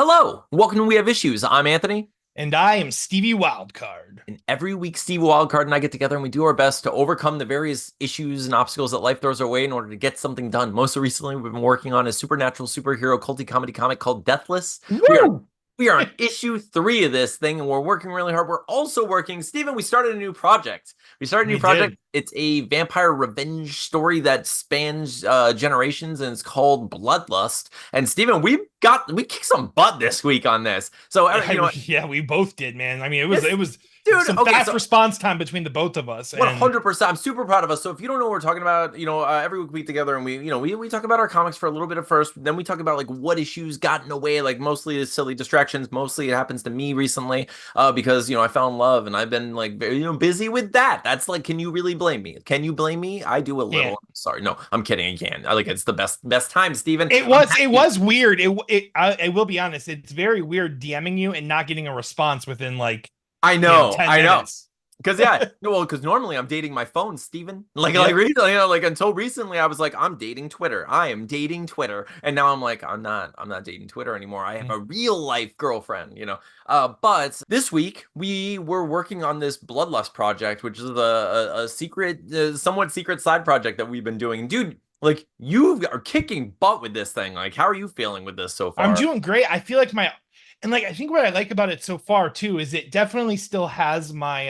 Hello, welcome to We Have Issues. I'm Anthony, And I am Stevie Wildcard. and every week Steve Wildcard and I get together and we do our best to overcome the various issues and obstacles that life throws our way in order to get something done. Most recently, we've been working on a supernatural superhero culty comedy comic called Deathless. We are Woo! we are on issue 3 of this thing, and we're working really hard. We're also working, Steven, we started a new project. We started a new We project. did. It's a vampire revenge story that spans generations, and it's called Bloodlust. And Steven, we kicked some butt this week on this. So you know what? Yeah, we both did, man. I mean, it was This it was dude, some okay, fast so response time between the both of us, and 100%. I'm super proud of us. So if you don't know what we're talking about, every week we get together and we talk about our comics for a little bit at first. Then we talk about like what issues got in the way, like mostly it's silly distractions. Mostly it happens to me recently, because I fell in love and I've been like very, busy with that. That's like, can you really blame me? Can you blame me? I do a little. yeah, I'm sorry. No, I'm kidding. I can. I like it's the best time, Steven. it I'm was it happy. was weird. I will be honest, it's very weird DMing you and not getting a response within like I know. 10 I know. minutes. Because yeah, no, well, because normally I'm dating my phone, Steven. Like Yep. recently, like until recently, I was like, I'm dating Twitter. I am dating Twitter, and now I'm like, I'm not dating Twitter anymore. I have a real life girlfriend. But this week we were working on this Bloodlust project, which is a secret, somewhat secret side project that we've been doing. Dude, like you are kicking butt with this thing. Like, how are you feeling with this so I'm far? doing great. I feel like I think what I like about it so far too is it definitely still has my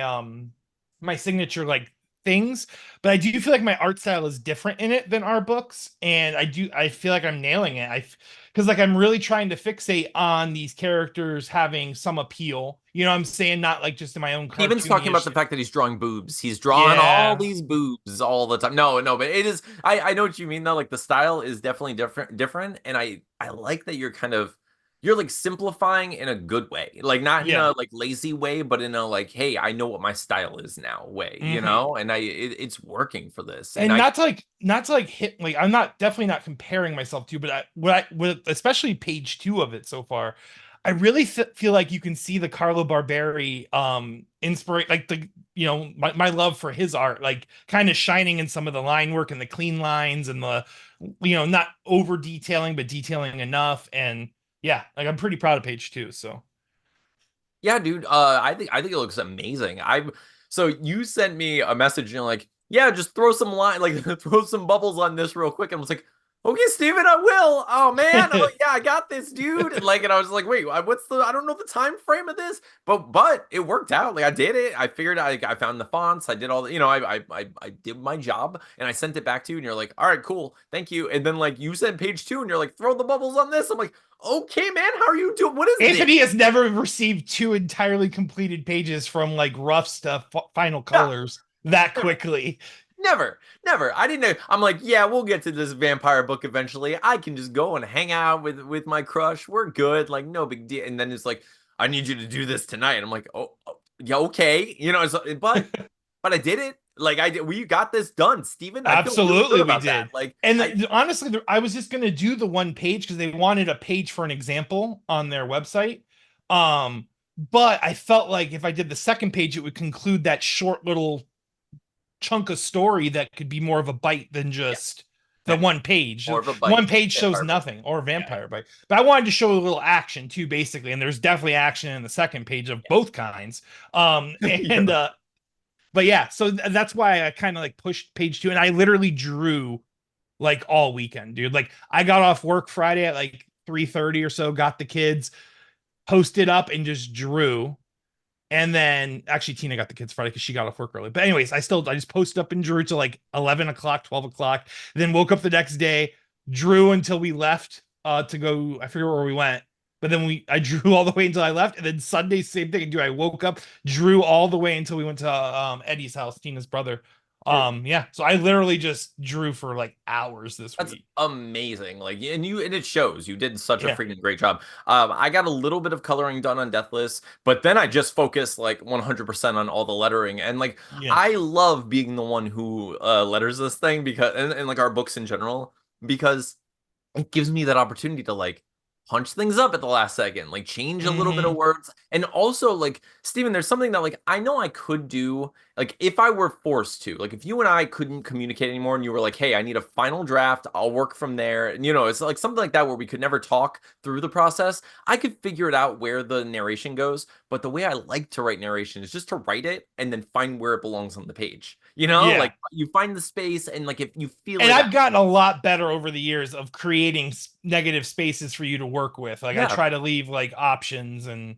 signature like things, but I do feel like my art style is different in it than our books, and I feel like I'm nailing it. Because like I'm really trying to fixate on these characters having some appeal. You know what I'm saying? Not like just in my own Steven's talking about cartoony-ish. the fact that he's drawing boobs. He's drawing all Yeah. these boobs all the time. No, no, but it is. I know what you mean though. Like the style is definitely different, and I like that you're like simplifying in a good way, like not in Yeah. a like lazy way, but in a like, hey, I know what my style is now way, Hmm. and it's working for this, and And I not to like hit like I'm not definitely not comparing myself to, but with especially page 2 of it so far, I really feel like you can see the Carlo Barberi inspiration, like my love for his art, like kind of shining in some of the line work and the clean lines and the not over detailing but detailing enough. And yeah, like I'm pretty proud of page 2. So yeah, dude. I think it looks amazing. So you sent me a message and you're like, yeah, just throw some line, like throw some bubbles on this real quick. And I was like, okay, Steven, I will. Oh man, oh yeah, I got this, dude. And I was like, wait, what's the? I don't know the time frame of this, but it worked out. Like I did it. I figured I found the fonts. I did all the, I did my job and I sent it back to you. And you're like, all right, cool, thank you. And then like you sent page 2 and you're like, throw the bubbles on this. I'm like, okay, man, how are you doing? What is this? Anthony has never received 2 entirely completed pages from like rough stuff, final Yeah, colors that never. quickly. Never. I didn't know. I'm like, yeah, we'll get to this vampire book eventually. I can just go and hang out with my crush. We're good. Like, no big deal. And then it's like, I need you to do this tonight. And I'm like, oh yeah, okay. But I did it. Like I did. We got this done, Steven. I feel really good Absolutely, we about that. did. Like And I honestly, I was just gonna do the one page because they wanted a page for an example on their website. Um, but I felt like if I did the second page, it would conclude that short little chunk of story that could be more of a bite than yeah, just the yeah, one page. more of a One bite. page shows Vampire bite. nothing, or Yeah, vampire bite. But I wanted to show a little action too, basically. And there's definitely action in the second page of both kinds. yeah. And but yeah, so that's why I kind of like pushed page 2, and I literally drew like all weekend, dude. Like I got off work Friday at like 3:30 or so, got the kids, posted up and just drew. And then actually Tina got the kids Friday because she got off work early. But anyways, I just posted up and drew till like 11 o'clock, 12 o'clock. Then woke up the next day, drew until we left to go. I forget where we went. But then I drew all the way until I left. And then Sunday, same thing. I woke up, drew all the way until we went to Eddie's house, Tina's brother. Dude, Yeah. So I literally just drew for like hours this that's week. amazing. Like, and it shows you did such a Yeah. freaking great job. I got a little bit of coloring done on Deathless, but then I just focused like 100% on all the lettering. And like, Yeah. I love being the one who letters this thing because, and like our books in general, because it gives me that opportunity to like punch things up at the last second, like change a little bit of Mhm. words. And also, like, Steven, there's something that like I know I could do, like if I were forced to, like if you and I couldn't communicate anymore and you were like, hey, I need a final draft, I'll work from there. And it's like something like that where we could never talk through the process. I could figure it out where the narration goes, but the way I like to write narration is just to write it and then find where it belongs on the page. Yeah. Like you find the space and like if you feel And it I've out. gotten a lot better over the years of creating negative spaces for you to work with. Like I Yeah, try to leave like options and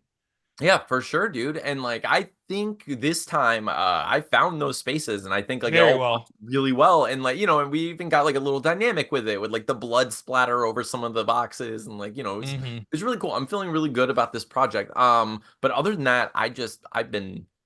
yeah, for sure, dude. And like I think this time I found those spaces and I think like it very all well. worked really well. And like, and we even got like a little dynamic with it with like the blood splatter over some of the boxes and like, Hmm. it's really cool. I'm feeling really good about this project. But other than that,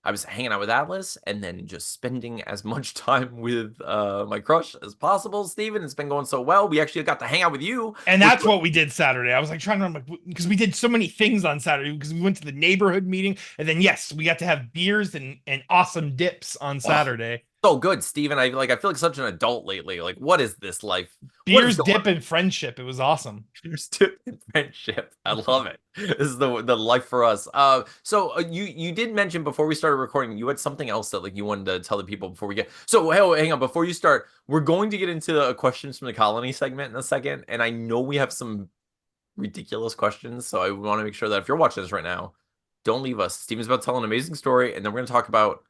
I was hanging out with Atlas and then just spending as much time with my crush as possible, Steven. It's been going so well. We actually got to hang out with you, And which that's what we did Saturday. I was like trying to remember because we did so many things on Saturday because we went to the neighborhood meeting and then yes, we got to have beers and awesome dips on oh, Saturday. so good, Steven. I feel like such an adult lately. Like, what is this life? What is Beers, going on? dip, and friendship. It was awesome. Here's to friendship. I love it. This is the life for us. So you did mention before we started recording, you had something else that like you wanted to tell the people before we get. So hey, hang on, before you start, we're going to get into questions from the colony segment in a second, and I know we have some ridiculous questions, so I want to make sure that if you're watching this right now, don't leave us. Steven's about to tell an amazing story, and then we're going to talk about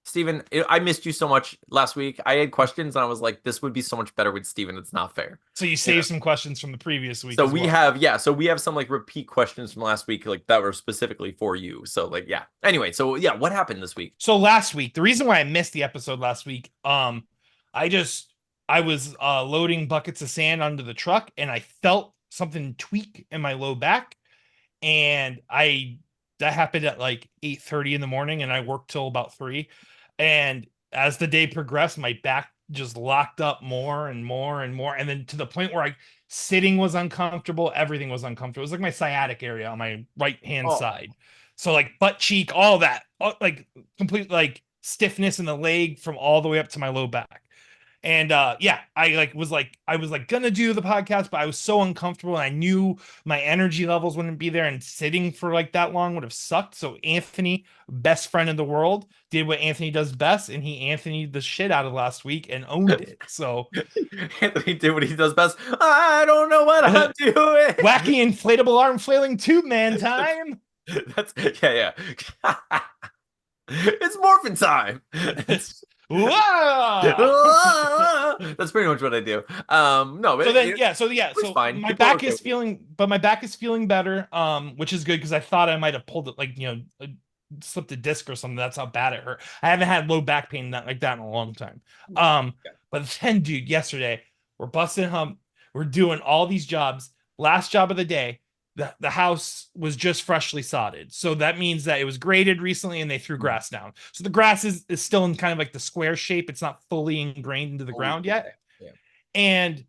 Steven, I missed you so much last week. I had questions and I was like, this would be so much better with Steven. It's not fair. So you You know? saved some questions from the previous week So as we well. have, yeah, so we have some like repeat questions from last week, like that were specifically for you. So like, yeah. Anyway, so yeah, what happened this week? So last week, the reason why I missed the episode last week, I just I was loading buckets of sand onto the truck and I felt something tweak in my low back, and I that happened at like 8:30 in the morning, and I worked till about 3. And as the day progressed, my back just locked up more and more and more, and then to the point where I sitting was uncomfortable, everything was uncomfortable. It was like my sciatic area on my right hand Oh, side. So like butt cheek, all that, like complete like stiffness in the leg from all the way up to my low back. And yeah, I was like gonna do the podcast, but I was so uncomfortable and I knew my energy levels wouldn't be there, and sitting for like that long would have sucked. So Anthony, best friend in the world, did what Anthony does best, and he Anthony the shit out of last week and owned it. So Anthony did what he does best. I don't know what I'm wacky doing. inflatable arm flailing tube man time. That's yeah, yeah. It's morphin time. It's Whoa! that's pretty much what I do. No, but So then yeah, it's so fine. my People are back okay is with it. feeling but my back is feeling better, which is good because I thought I might have pulled it, like, slipped a disc or something. That's how bad it hurt. I haven't had low back pain like that in a long time. Yeah. But then, dude, yesterday we're busting hump, we're doing all these jobs. Last job of the day, the house was just freshly sodded. So that means that it was graded recently and they threw grass down. So the grass is still in kind of like the square shape. It's not fully ingrained into the Oh, ground okay. yet. Yeah. And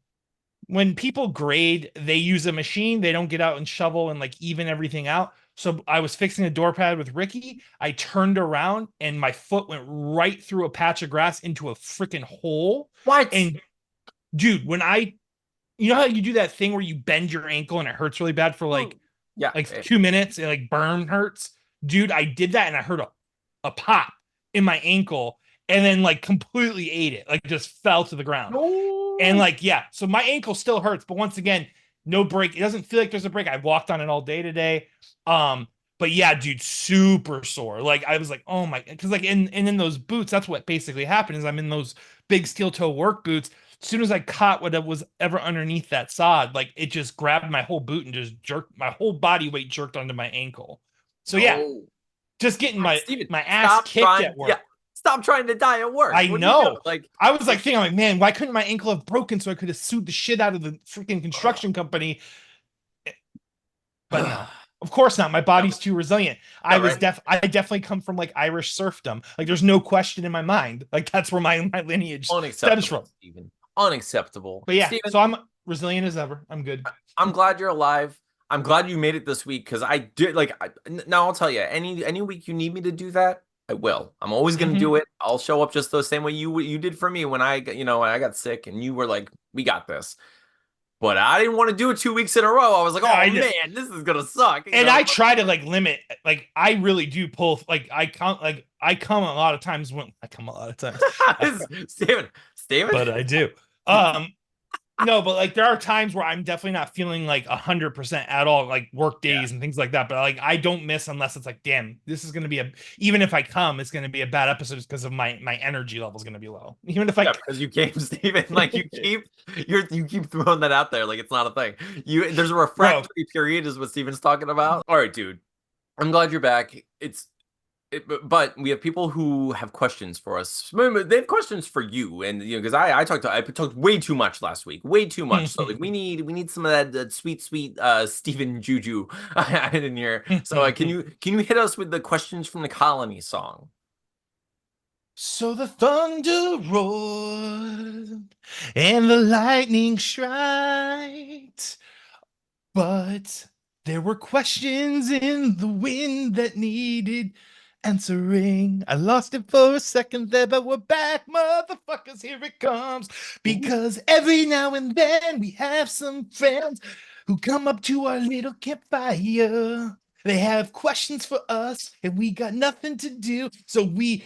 when people grade, they use a machine. They don't get out and shovel and like even everything out. So I was fixing a door pad with Ricky. I turned around and my foot went right through a patch of grass into a freaking hole. What? And dude, you know how you do that thing where you bend your ankle and it hurts really bad for Yeah. like 2 minutes and like burn hurts? Dude, I did that and I heard a pop in my ankle and then like completely ate it, like just fell to the ground. And No. like, yeah, so my ankle still hurts, but once again, no break. It doesn't feel like there's a break. I walked on it all day today. But yeah, dude, super sore. Like I was like, oh my, because like in those boots, that's what basically happened is I'm in those big steel toe work boots. As soon as I caught what was ever underneath that sod, like it just grabbed my whole boot and just jerked my whole body weight jerked onto my ankle. So yeah, No. just getting God, my Steven, my ass stop kicked trying. at Yeah. work. Stop trying to die at work. I What are you doing? know. Like, I was like thinking, I'm like, man, why couldn't my ankle have broken so I could have sued the shit out of the freaking construction company? But no, of course not. My no, body's too resilient. no, right? I definitely come from like Irish serfdom. Like there's no question in my mind. Like that's where my lineage stems Unacceptable, from. Steven. Unacceptable. But yeah, Steven, so I'm resilient as ever. I'm good. I'm glad you're alive. I'm glad you made it this week because I did like now I'll tell you, any week you need me to do that, I will. I'm always gonna Mhm. do it. I'll show up just the same way you did for me when I got sick and you were like, we got this. but I didn't want to do it 2 weeks in a row. I was like, oh I know. man, this is gonna suck. And I try to like limit, like I really do pull, like I count, like I come a lot of times when I come a lot of times, Steven. but I do. No, but like there are times where I'm definitely not feeling like 100% at all, like work days and things like that. But like I don't miss unless it's like, damn, this is gonna be even if I come, it's gonna be a bad episode because of my energy level is gonna be low. Even if I because you came, Steven. Like you keep throwing that out there like it's not a thing. There's a refractory period is what Steven's talking about. All right, dude. I'm glad you're back. But we have people who have questions for us. They have questions for you, and because I talked way too much last week, way too much. So like we need some of that sweet Steven Juju in here. So can you hit us with the questions from the Colony song? So the thunder roared and the lightning striked, but there were questions in the wind that needed answering. I lost it for a second there, but we're back, motherfuckers. Here it comes. Because every now and then we have some friends who come up to our little campfire. They have questions for us, and we got nothing to do. So we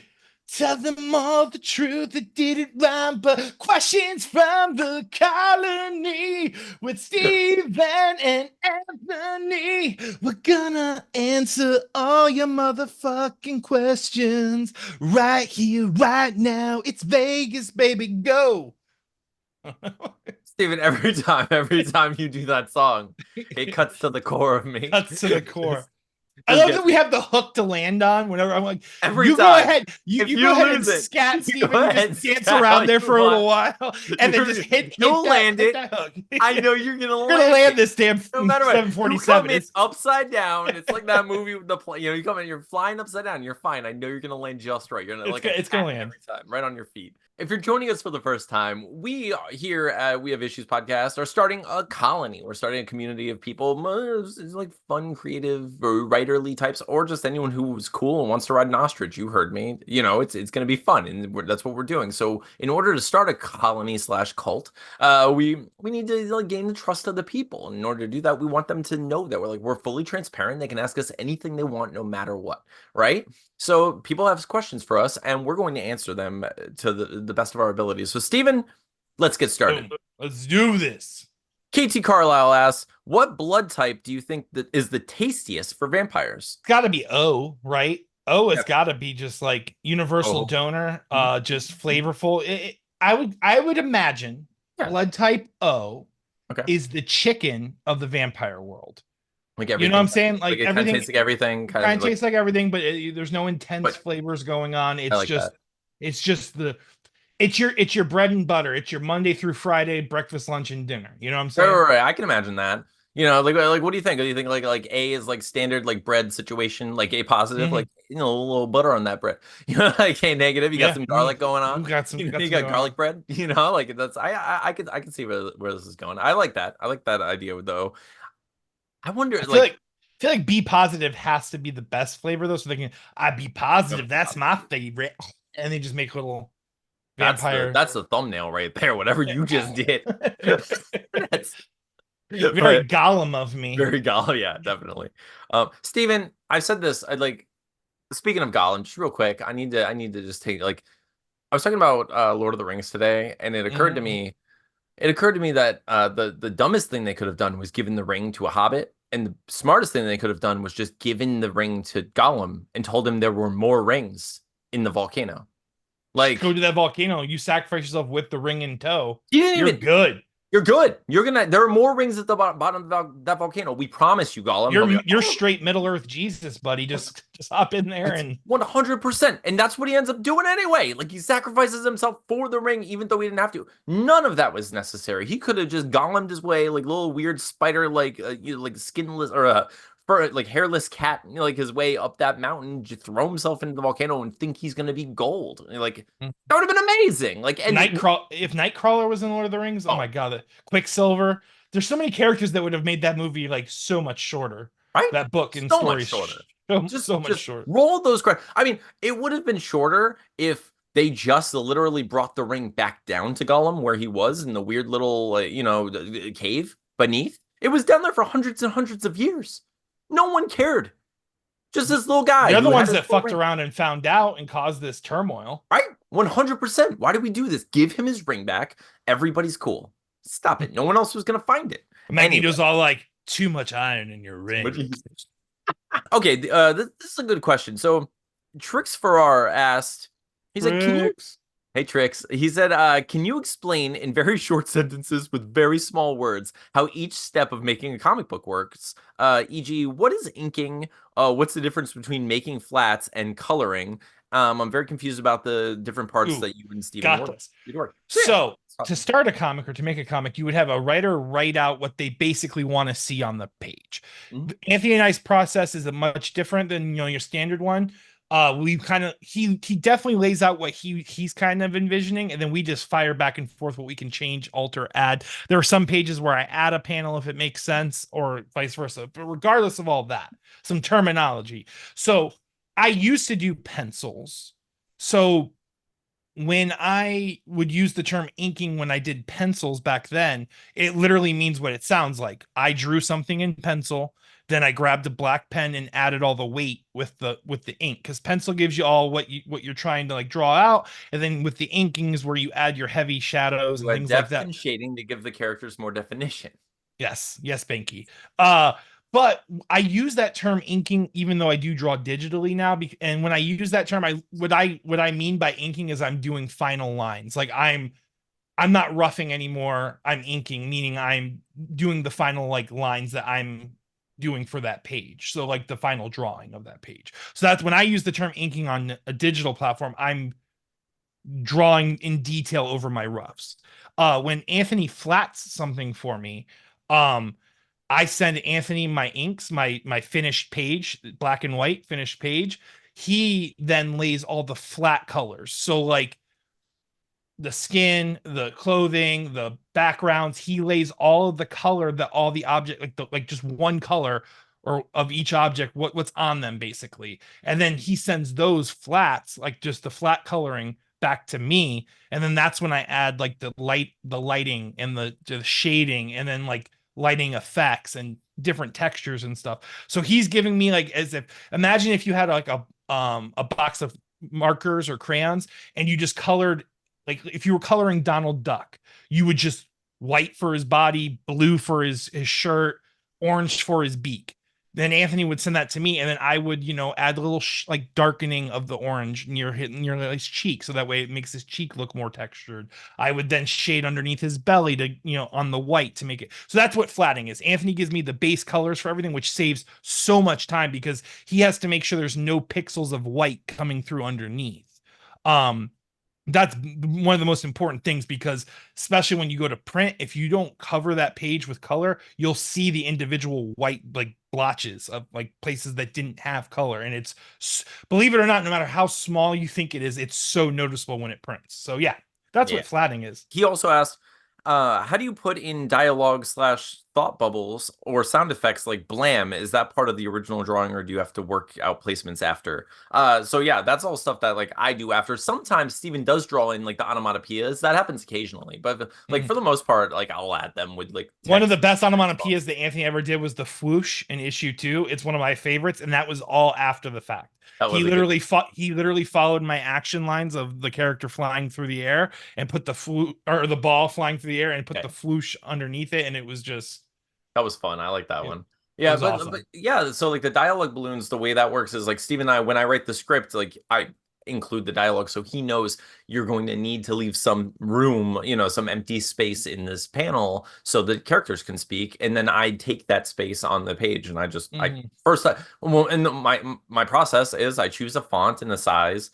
tell them all the truth. It didn't rhyme, but questions from the colony with Steven and Anthony. We're gonna answer all your motherfucking questions right here, right now. It's Vegas, baby. Go. Steven, every time you do that song, it cuts to the core of me. Cuts to the core. I love that we have the hook to land on whenever I'm like, you go ahead. You go ahead and scat, Steven. You just dance around there for a little while and then just hit land it. Hook. I know you're gonna land this damn no matter what. 747. It's upside down. It's like that movie with the plane. You come in, you're flying upside down. You're fine. I know you're gonna land just right. You're gonna it's gonna land every time, right on your feet. If you're joining us for the first time, we here at We Have Issues podcast are starting a colony. We're starting a community of people, it's like fun, creative, or writerly types, or just anyone who's cool and wants to ride an ostrich. You heard me. It's going to be fun, and that's what we're doing. So, in order to start a colony/cult, we need to gain the trust of the people. And in order to do that, we want them to know that we're fully transparent. They can ask us anything they want, no matter what. Right? So people have questions for us, and we're going to answer them to the best of our abilities. So, Steven, let's get started. Let's do this. KT Carlisle asks, what blood type do you think that is the tastiest for vampires? It's got to be O, right? O has got to be just like universal donor, just flavorful. I would imagine blood type O is the chicken of the vampire world. Like everything, you know what I'm saying? Like it everything tastes like everything. Kind of tastes like everything, but there's no intense flavors going on. It's it's your bread and butter. It's your Monday through Friday breakfast, lunch, and dinner. You know what I'm saying? Right. I can imagine that. Like what do you think? Do you think like A is like standard like bread situation, like A positive, like a little butter on that bread? Like A negative, you got some garlic going on. You got garlic bread. Like that's I can see where this is going. I like that. I like that idea though. I wonder, I feel like B positive has to be the best flavor though. So they can, be positive. That's my favorite. And they just make little vampire. That's the thumbnail right there. Whatever you just did. That's very Gollum of me. Very Gollum, yeah, definitely. Steven, I've said this. Speaking of Gollum, just real quick, I need to just take I was talking about Lord of the Rings today, and it occurred to me. It occurred to me that the dumbest thing they could have done was given the ring to a hobbit, and the smartest thing they could have done was just given the ring to Gollum and told him there were more rings in the volcano. Like, go to that volcano, you sacrifice yourself with the ring in tow. You're good. You're good. There are more rings at the bottom of that volcano. We promise you, Gollum. You're straight Middle Earth Jesus, buddy. Just hop in there and 100%. And that's what he ends up doing anyway. Like he sacrifices himself for the ring, even though he didn't have to. None of that was necessary. He could have just Gollumed his way, like little weird spider, like skinless or hairless cat, like his way up that mountain, just throw himself into the volcano and think he's gonna be gold. Like that would have been amazing. Like if Nightcrawler was in Lord of the Rings, oh my god, the Quicksilver. There's so many characters that would have made that movie like so much shorter. Right? That book and so story much shorter. So much shorter. Roll those credits. I mean, it would have been shorter if They just literally brought the ring back down to Gollum where he was in the weird little, cave beneath. It was down there for hundreds and hundreds of years. No one cared. Just this little guy They're the who had ones his that little fucked ring. around and found out and caused this turmoil. Right? 100%. Why did we do this? Give him his ring back. Everybody's cool. Stop it. No one else was going to find it. Magneto's all like, too much iron in your ring. Okay, this is a good question. So, Trix Farrar asked, he's like, can you, hey Trix, he said, can you explain in very short sentences with very small words how each step of making a comic book works? E.g., what is inking? What's the difference between making flats and coloring? I'm very confused about the different parts that you and Steven got this. work. So to start a comic or to make a comic, you would have a writer write out what they basically want to see on the page. Anthony and I's process is a much different than your standard one. We kind of he definitely lays out what he's kind of envisioning, and then we just fire back and forth what we can change, alter, add. There are some pages where I add a panel if it makes sense, or vice versa. But regardless of all that, some terminology. So I used to do pencils. So when I would use the term inking when I did pencils back then, it literally means what it sounds like. I drew something in pencil, then I grabbed a black pen and added all the weight with the ink, because pencil gives you all what you're trying to like draw out, and then with the inking is where you add your heavy shadows and things like that. And shading to give the characters more definition. Yes, Banky. But I use that term inking even though I do draw digitally now. And when I use that term, what I mean by inking is I'm doing final lines. Like I'm not roughing anymore. I'm inking, meaning I'm doing the final like lines that I'm doing for that page. So like the final drawing of that page. So that's when I use the term inking on a digital platform, I'm drawing in detail over my roughs. When Anthony flats something for me, I send Anthony my inks, my finished page, black and white finished page. He then lays all the flat colors. So like the skin, the clothing, the backgrounds, he lays all of the color that all the object, like just one color or of each object, what's on them basically. And then he sends those flats, like just the flat coloring back to me. And then that's when I add like the lighting and the shading, and then like lighting effects and different textures and stuff. So he's giving me like, as if, imagine if you had like a box of markers or crayons and you just colored, like if you were coloring Donald Duck, you would just white for his body, blue for his shirt, orange for his beak. Then Anthony would send that to me, and then I would, add a little like darkening of the orange near his cheek, so that way it makes his cheek look more textured. I would then shade underneath his belly to, on the white to make it. So that's what flatting is. Anthony gives me the base colors for everything, which saves so much time because he has to make sure there's no pixels of white coming through underneath. That's one of the most important things, because especially when you go to print, if you don't cover that page with color, you'll see the individual white like blotches of like places that didn't have color. And it's, believe it or not, no matter how small you think it is, it's so noticeable when it prints. So yeah, that's what flatting is. He also asked, how do you put in dialogue / thought bubbles or sound effects like blam? Is that part of the original drawing, or do you have to work out placements after? So yeah, that's all stuff that like I do after. Sometimes Steven does draw in like the onomatopoeias. That happens occasionally, but like for the most part, like I'll add them with like text. One of the best onomatopoeias that Anthony ever did was the whoosh in issue 2. It's one of my favorites, and that was all after the fact. He literally followed my action lines of the character flying through the air and put the ball flying through the air and put the whoosh underneath it, and it was just, that was fun. I like that one. Yeah, but yeah, so like the dialogue balloons, the way that works is like Steve and I, when I write the script, like I include the dialogue so he knows you're going to need to leave some room, some empty space in this panel so the characters can speak, and then I take that space on the page and I just my process is I choose a font and a size,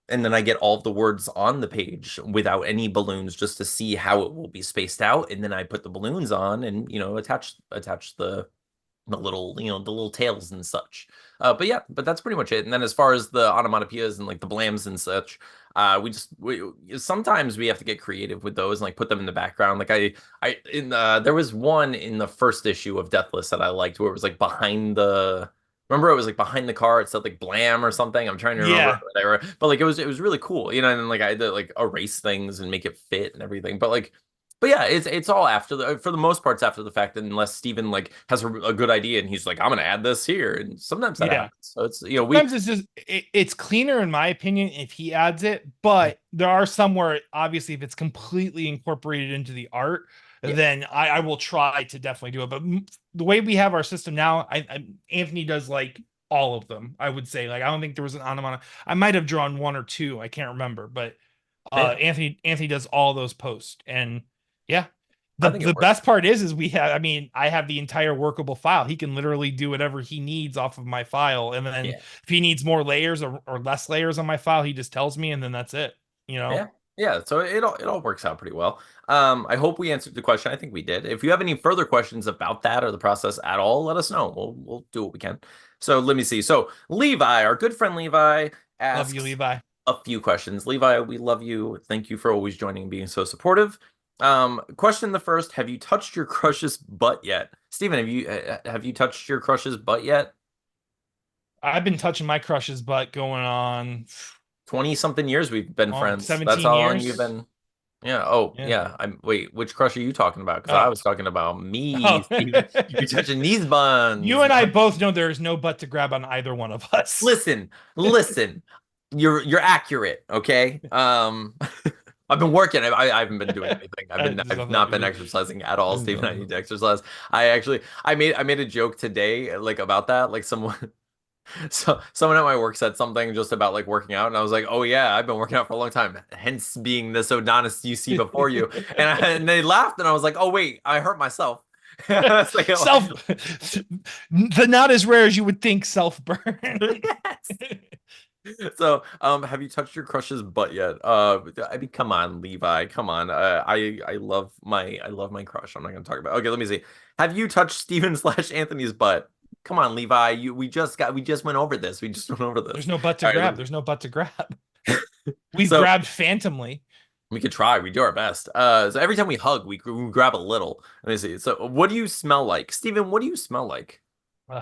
and then I get all of the words on the page without any balloons just to see how it will be spaced out, and then I put the balloons on and attach the little the little tails and such. But that's pretty much it. And then as far as the onomatopoeias and like the blams and such, we sometimes we have to get creative with those and like put them in the background. Like there was one in the first issue of Deathless that I liked where it was like behind the Remember, it was like behind the car. It said like "Blam" or something. I'm trying to remember Yeah, whatever, but like it was really cool, you know. And then like I had to like erase things and make it fit and everything. But yeah, it's all after the for the most part, it's after the fact, unless Steven like has a good idea and he's like, I'm gonna add this here, and sometimes that yeah. happens. So it's we Sometimes it's just it's cleaner in my opinion if he adds it, but there are some where obviously if it's completely incorporated into the art, yeah then I will try to definitely do it. But the way we have our system now, Anthony does like all of them. I would say like I don't think there was an onomatopoeia. I might have drawn one or two. I can't remember, but yeah Anthony does all those posts, and yeah, I the think it the works. best part is we have, I mean, I have the entire workable file. He can literally do whatever he needs off of my file, and then Yeah. if he needs more layers or less layers on my file, he just tells me, and then that's it, you know. Yeah. Yeah. So it all works out pretty well. I hope we answered the question. I think we did. If you have any further questions about that or the process at all, let us know. We'll do what we can. So let me see. So Levi, our good friend Levi, Love you, asks Levi. a few questions. Levi, we love you. Thank you for always joining and being so supportive. Question the first: have you touched your crush's butt yet? Steven, have you touched your crush's butt yet? I've been touching my crush's butt going on 20 something years we've been friends. That's 17 how long you've years. been. Yeah. Oh, Yeah. yeah. I'm wait, which crush are you talking about? Because I Oh. was talking about me, Oh. Steven. You touching these buns. You and I both know there is no butt to grab on either one of us. Listen, listen. You're accurate, okay? I've been working. I haven't been doing anything. I've not been exercising at all, Steven. I need to exercise. I made a joke today, like about that. Like someone at my work said something just about like working out, and I was like, "Oh yeah, I've been working out for a long time." Hence being this Adonis you see before you, and they laughed, and I was like, "Oh wait, I hurt myself." It's like, Self, the not as rare as you would think self burn. yes. So, have you touched your crush's butt yet? I mean, come on, Levi, come on. I love my crush. I'm not gonna talk about. Okay, let me see. Have you touched Steven slash Anthony's butt? Come on, Levi. We just went over this. We just went over this. There's no butt to All right, grab. There's no butt to grab. We've so grabbed phantomly. we could try. We do our best. So every time we hug, we grab a little. Let me see. So, what do you smell like, Steven? What do you smell like? Uh,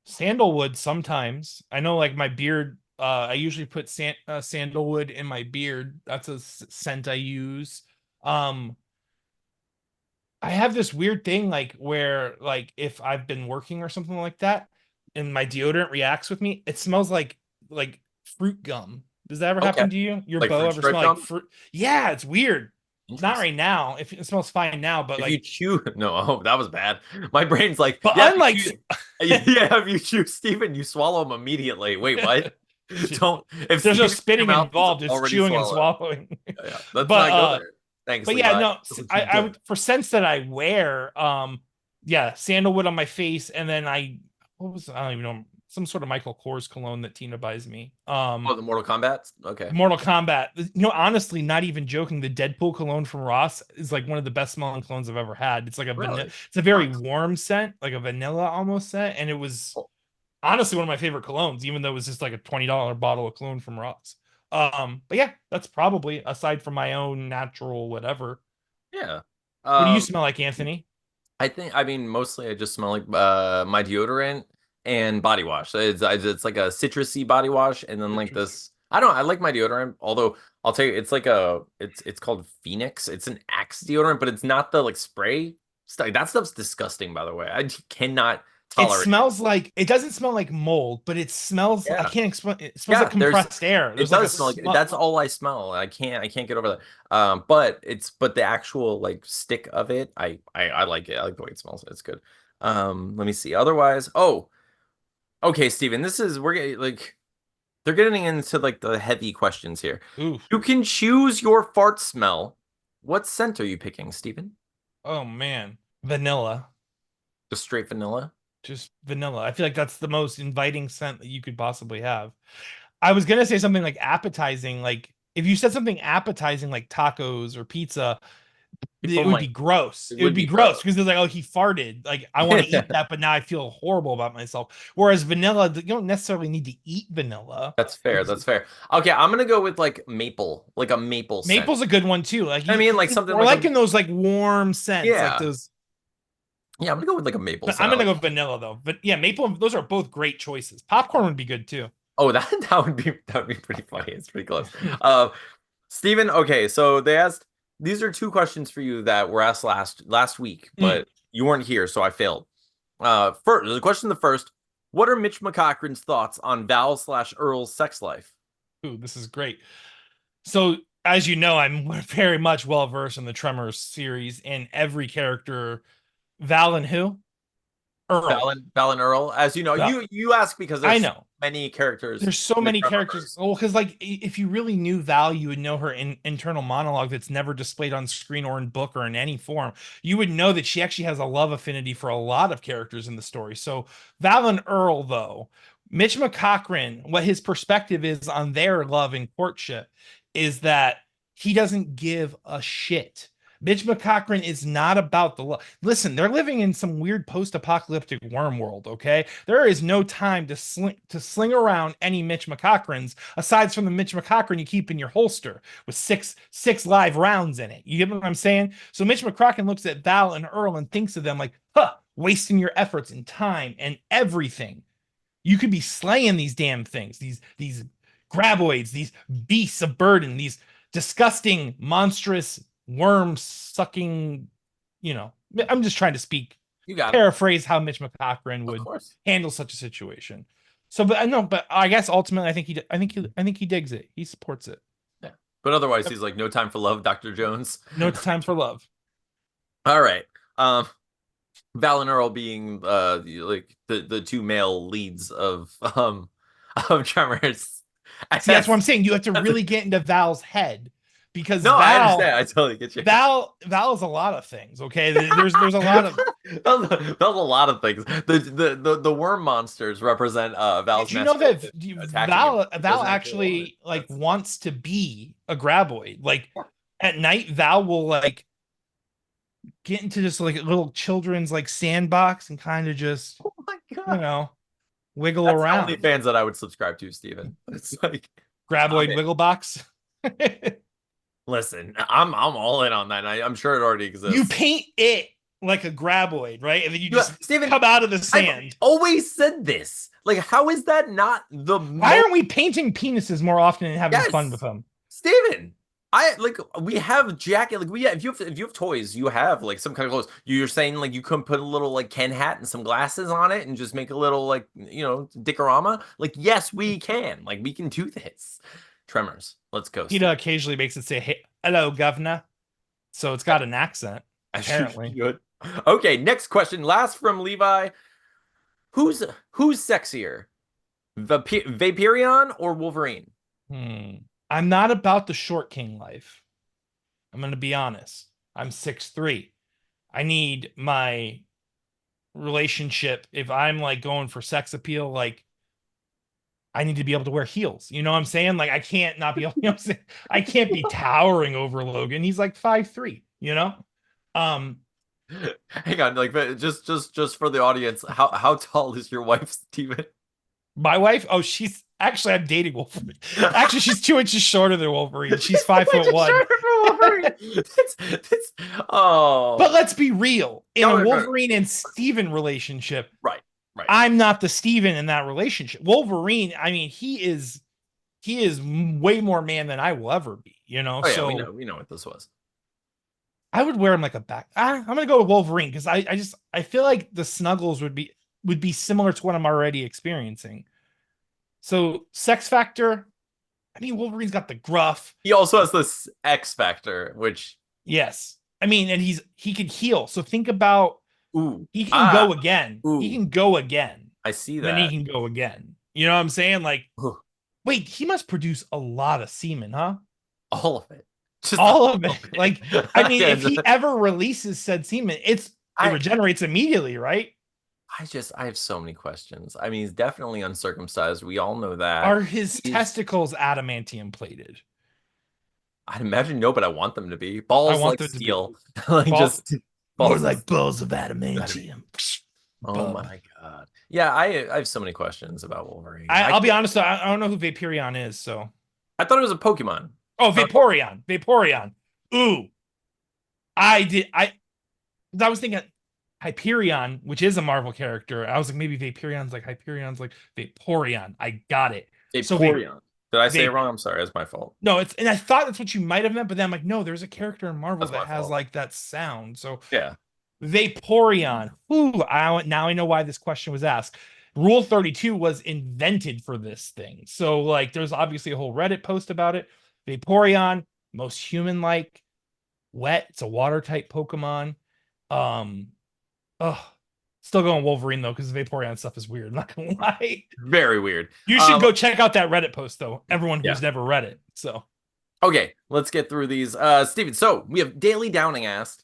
Sandalwood sometimes. I know like my beard, I usually put sandalwood in my beard. That's a scent I use. Um, I have this weird thing like where like if I've been working or something like that and my deodorant reacts with me, it smells like fruit gum. Does that ever Okay, happen to you? Your like bow fruit ever stripe smell like gum. fruit? Yeah, it's weird. Not Interesting. right now. If it smells fine now, but If you like, chew, no, oh, that was bad. My brain's like, but yeah, if unlike you chew, yeah, if you chew Steven, you swallow him immediately. Wait, what? Don't. If there's no Steven's in your spitting mouth, he's involved. It's already chewing and swallowed. swallowing. Yeah, let's but not go there. Thanks, but yeah, Levi. no, That's what I you I do. would for scents that I wear, yeah, sandalwood on my face, and then I don't even know, some sort of Michael Kors cologne that Tina buys me. Oh, the Mortal Kombat. Okay. Mortal Kombat. Honestly, not even joking, the Deadpool cologne from Ross is like one of the best smelling colognes I've ever had. It's like Really? it's a very Nice. warm scent, like a vanilla almost scent, and it was Cool. honestly one of my favorite colognes, even though it was just like a $20 bottle of cologne from Ross. But yeah, that's probably aside from my own natural whatever. Yeah. What do you Um, smell like, Anthony? I mean, mostly I just smell like my deodorant and body wash. It's like a citrusy body wash, and then like Citrusy. this. I don't. I like my deodorant, although I'll tell you, it's called Phoenix. It's an Axe deodorant, but it's not the like spray stuff. That stuff's disgusting, by the way. I cannot It tolerate it. smells like it doesn't smell like mold, but it smells. I Yeah, can't explain. It smells like yeah. compressed air. It There's like a does smell like smell. that's all I smell. I can't get over that. But the actual like stick of it, I like it. I like the way it smells. It's good. Let me see. Otherwise, oh, okay, Steven, we're getting like they're getting into like the heavy questions here. Ooh. You can choose your fart smell. What scent are you picking, Steven? Oh man, vanilla. Just straight vanilla? Just vanilla. I feel like that's the most inviting scent that you could possibly have. I was gonna say something like appetizing, like if you said something appetizing like tacos or pizza, People it would be might gross. it It would would be be gross gross. because they're like, oh, he farted. Like I want to eat that, but now I feel horrible about myself. Whereas vanilla, you don't necessarily need to eat vanilla. That's fair. It's That's fair. Okay, I'm gonna go with like a maple scent. Maple's a good one too. Like I you, mean, like something we're like a liking those like warm scents, like yeah. those. Yeah, I'm gonna go with like a maple But I'm gonna salad. go vanilla though. But yeah, maple. Those are both great choices. Popcorn would be good too. Oh, that would be pretty funny. It's pretty close. Uh, Steven, okay, so they asked these are two questions for you that were asked last week, Mm. but you weren't here, so I failed. First, the question the first, what are Mitch McCochran's thoughts on Val slash Earl's sex life? Ooh, this is great. So, as you know, I'm very much well versed in the Tremors series, and every character, Val and who? Earl. Val and Earl, as you know, Val. you ask because I there's know. many characters There's so in the many characters. Tremorverse. Well, because like if you really knew Val, you would know her internal monologue that's never displayed on screen or in book or in any form. You would know that she actually has a love affinity for a lot of characters in the story. So Val and Earl, though, Mitch McCochran, what his perspective is on their love and courtship is that he doesn't give a shit. Mitch McCochran is not about the love. Listen, they're living in some weird post-apocalyptic worm world, okay? There is no time to sling around any Mitch McCochrans aside from the Mitch McCochran you keep in your holster with six live rounds in it. You get what I'm saying? So Mitch McCochran looks at Val and Earl and thinks of them like, huh, wasting your efforts and time and everything. You could be slaying these damn things, these graboids, these beasts of burden, these disgusting, monstrous, worm sucking, you know. I'm just trying to speak, You got it, paraphrase how Mitch McCochran of would course. handle such a situation. So, but I know, but I guess ultimately, I think he digs it. He supports it. Yeah, but otherwise, he's like, no time for love, Dr. Jones. No time for love. All right. Val and Earl being like the two male leads of Tremors. See, that's what I'm Yes. saying. You have to really get into Val's head because No, I understand. I totally get you. Val is a lot of things. Okay, there's a lot of. That was a lot of things. The worm monsters represent Val's Did you know that masculinity attacking him. Val Doesn't actually love it. actually like That's wants to be a graboid? Like at night, Val will like get into just like a little children's like sandbox and kind of just oh my you god. know wiggle That's the only around. fans that I would subscribe to, Steven. It's like I'm Graboid in. wiggle box. Listen, I'm all in on that. I'm sure it already You exists. paint it like a graboid, right? And then you just Steven, come out of the I've sand. always said this. Like, how is that not the Why aren't we painting penises more often and having fun with yes, them? Steven? I like we have jacket like we have if you have toys, you have like some kind of clothes. You're saying like you couldn't put a little like Ken hat and some glasses on it and just make a little like dickorama? Like, yes, we can. Like we can do this. Tremors. Let's go, PETA Steve. occasionally makes it say, hey, hello, governor. So it's got an accent, I apparently. should. Okay, next question. Last from Levi. Who's who's sexier? Vaporeon or Wolverine? Hmm. I'm not about the short king life. I'm going to be honest. I'm 6'3". I need my relationship. If I'm like going for sex appeal, like I need to be able to wear heels. You know what I'm saying? Like I can't not be able, you know what I'm saying? I can't be towering over Logan. He's like 5'3", you know? Um, Hang on, like just for the audience, how tall is your wife, Steven? my wife, oh, she's actually I'm dating Wolverine. Actually, she's 2 inches shorter than Wolverine. She's 5'1". Oh, But let's be real. In no, a no, no. Wolverine and Steven relationship, Right, right. I'm not the Steven in that relationship. Wolverine, I mean, he is way more man than I will ever be, you know. Oh yeah, So we know what this was. I would wear him like a back. I'm gonna go with Wolverine because I feel like the snuggles would be similar to what I'm already experiencing. So sex factor, I mean, Wolverine's got the gruff. He also has this X factor, which Yes. I mean, and he can heal. So think about ooh he can go ah again. He ooh, can go again. I see Then he that. can go again. You know what I'm saying? Like, Ooh, wait, he must produce a lot of semen, huh? all of it, just All of all it. of Like, it. I mean, if he And ever releases said semen, it I regenerates immediately, right? I have so many questions. I mean, he's definitely uncircumcised. We all know that. Are his He's testicles adamantium plated? I'd imagine no, but I want them to be. I Balls want like them to be steel. Like ball, just more balls of like balls of adamantium. adamantium. Oh Bub. my god. Yeah, I have so many questions about Wolverine. I'll be honest, I don't know who Vaporeon is, so. I thought it was a Pokemon. Oh, Vaporeon. Vaporeon. Ooh. I was thinking Hyperion, which is a Marvel character. I was like, maybe Vaporeon's like Hyperion's like Vaporeon. I got it. So Vaporeon. Did I say it they wrong? I'm sorry. That's my fault. no, it's and I thought that's what you might have meant, but then I'm like, no, there's a character in Marvel That's that my has fault. like that sound. So Yeah. Vaporeon. Now I know why this question was asked. Rule 32 was invented for this thing. So like there's obviously a whole Reddit post about it. Vaporeon, most human-like, wet. It's a water type Pokemon. Um, oh, still going Wolverine though, because Vaporeon stuff is weird. I'm not gonna lie. Very weird. You should go check out that Reddit post though. Everyone Yeah. who's never read it. So Okay, let's get through these. Steven, so we have Daily Downing asked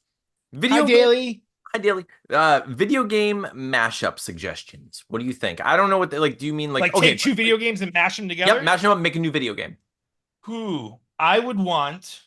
hi video game. Daily. Hi, Daily. Video game mashup suggestions. What do you think? I don't know what they like. Do you mean Like okay, take two video games and mash them yep, together? mash them up, make a new video game. Who I would want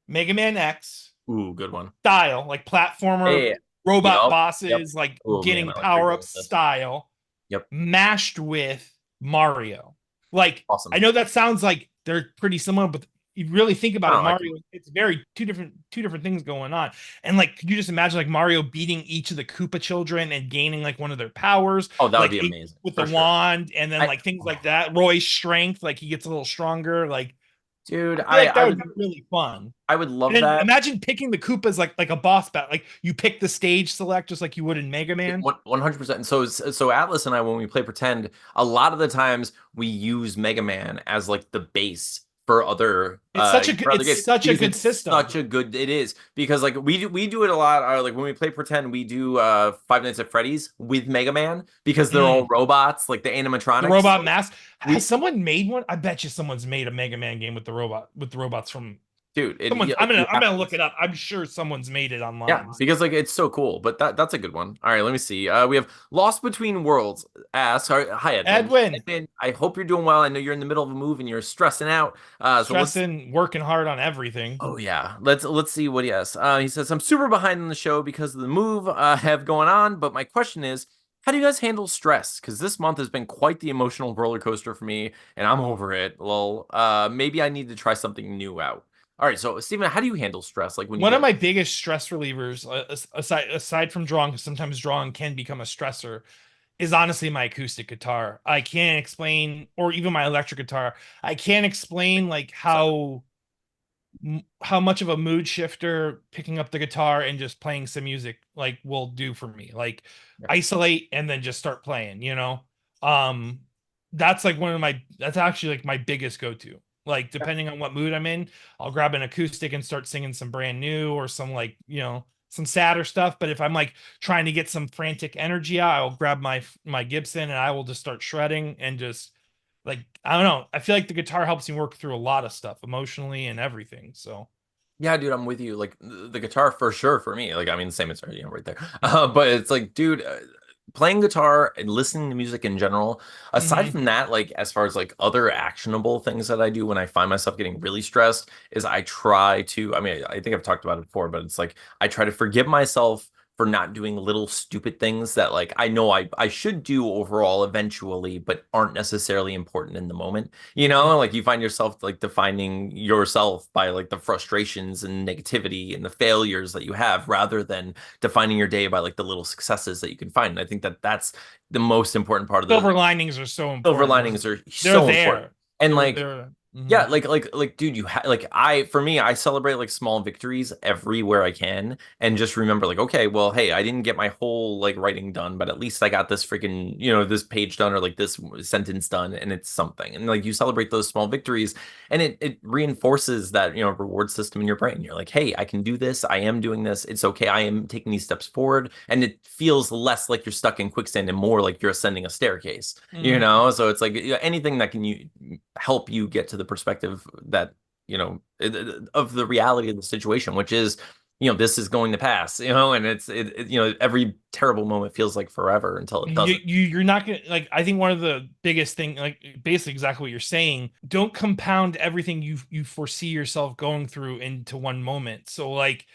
Mega Man X Ooh, good one. style, like platformer Yeah. robot Yep. bosses, like Oh man, getting I like power pretty up good with this. style, Yep. mashed with Mario. Like Awesome. I know that sounds like they're pretty similar, but you really think about it, No, I Mario, it's very two different things going on. And like, could you just imagine like Mario beating each of the Koopa children and gaining like one of their powers? Oh, that would Like be amazing. with For the sure. wand, and then I, like things like that. Roy's strength, like he gets a little stronger. Like dude, I feel like that I would would be really fun. I would And love then that. imagine picking the Koopas like a boss battle. Like you pick the stage select just like you would in Mega Man. 100%. So Atlas and I, when we play pretend, a lot of the times we use Mega Man as like the base for other for other games It's such a because good it's system. such a good it is because like we do it a lot. Like when we play pretend, we do Five Nights at Freddy's with Mega Man because they're all robots, like the animatronics. The robot mask. We- Has someone made one? I bet you someone's made a Mega Man game with the robots from Dude, someone. yeah, I'm you have gonna to. look it up. I'm sure someone's made it online. Yeah, because like it's so cool, but that's a good one. All right, let me see. We have Lost Between Worlds. Hi Edwin. Edwin, I hope you're doing well. I know you're in the middle of a move and you're stressing out. stressing, working hard on everything. Oh yeah, let's see what he has. He says I'm super behind on the show because of the move have going on, but my question is, how do you guys handle stress? Because this month has been quite the emotional roller coaster for me, and I'm over it. Well, maybe I need to try something new out. All right, so Steven, how do you handle stress? Like when One you of my biggest stress relievers, aside from drawing, because sometimes drawing can become a stressor, is honestly my acoustic guitar. I can't explain, or even my electric guitar. I can't explain like how much of a mood shifter picking up the guitar and just playing some music like will do for me. Like Yeah. isolate and then just start playing, you know? Um that's like that's actually like my biggest go-to. Like depending on what mood I'm in, I'll grab an acoustic and start singing some brand new or some like, some sadder stuff. But if I'm like trying to get some frantic energy out, I'll grab my Gibson and I will just start shredding and just like I don't know. I feel like the guitar helps me work through a lot of stuff emotionally and everything. So Yeah, dude, I'm with you. Like the guitar for sure for me. Like I mean, the same as right there. But it's like, dude, playing guitar and listening to music in general. Aside from that, like as far as like other actionable things that I do when I find myself getting really stressed, is I try to. I mean, I think I've talked about it before, but it's like I try to forgive myself for not doing little stupid things that like I know I should do overall eventually, but aren't necessarily important in the moment. You know, like you find yourself like defining yourself by like the frustrations and negativity and the failures that you have rather than defining your day by like the little successes that you can find. And I think that that's the most important part of silver linings are so important. silver linings are They're so there. important. And They're like there. yeah, like dude, like for me, I celebrate like small victories everywhere I can and just remember like, okay, well, hey, I didn't get my whole like writing done, but at least I got this freaking, this page done or like this sentence done and it's something. And like you celebrate those small victories and it reinforces that, reward system in your brain. You're like, hey, I can do this. I am doing this. It's okay. I am taking these steps forward. And it feels less like you're stuck in quicksand and more like you're ascending a staircase, So it's like anything that can help you get to the perspective that of the reality of the situation, which is this is going to pass, and every terrible moment feels like forever until it doesn't. You're not gonna like. I think one of the biggest thing, like basically exactly what you're saying, don't compound everything you foresee yourself going through into one moment. So like